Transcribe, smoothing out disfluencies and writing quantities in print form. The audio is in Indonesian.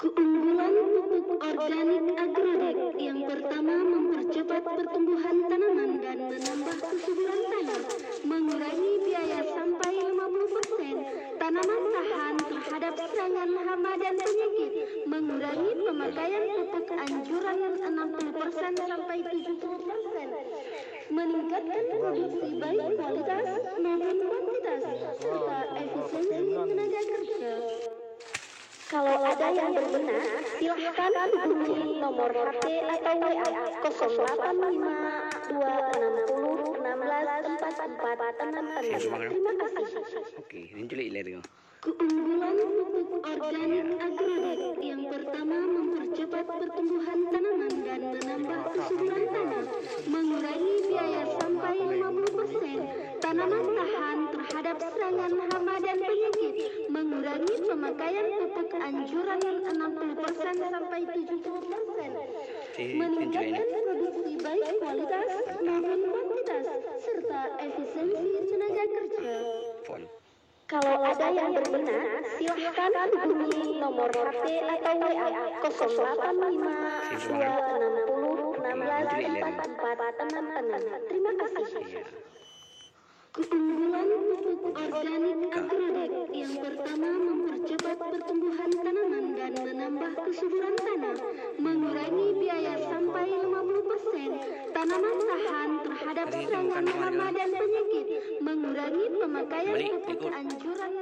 Keunggulan pupuk organik Agrodex yang pertama mempercepat pertumbuhan tanaman dan menambah kesuburan tanah, mengurangi biaya sampai 50%, tanaman tahan terhadap serangan hama dan penyakit, mengurangi pemakaian pupuk anjuran 60% sampai 70%, meningkatkan produksi baik kualitas maupun kuantitas, serta efisiensi tenaga kerja. Kalau ada yang berminat, silahkan hubungi nomor HP atau WA 0852601644. Terima kasih. Oke, ini culik lihat itu. Keunggulan pupuk organik Agrodex yang pertama mempercepat pertumbuhan tanaman dan menambah kesuburan tanah, mengurangi biaya sampai 50%, tanaman tahan terhadap serangan hama dan penyakit, mengurangi pemakaian pupuk anjuran 60% sampai 70%, meningkatkan produksi baik kualitas maupun kuantitas, serta efisiensi tenaga kerja. Kalau ada yang berminat, silahkan hubungi nomor HP atau WA 0852601644. Terima kasih. Keunggulan pupuk organik Agrodex yang pertama mempercepat pertumbuhan tanaman dan menambah kesuburan tanah, mengurangi biaya sampai 50%, tanaman tahan terhadap serangan hama dan penyakit, mengurangi pemakaian pupuk anjuran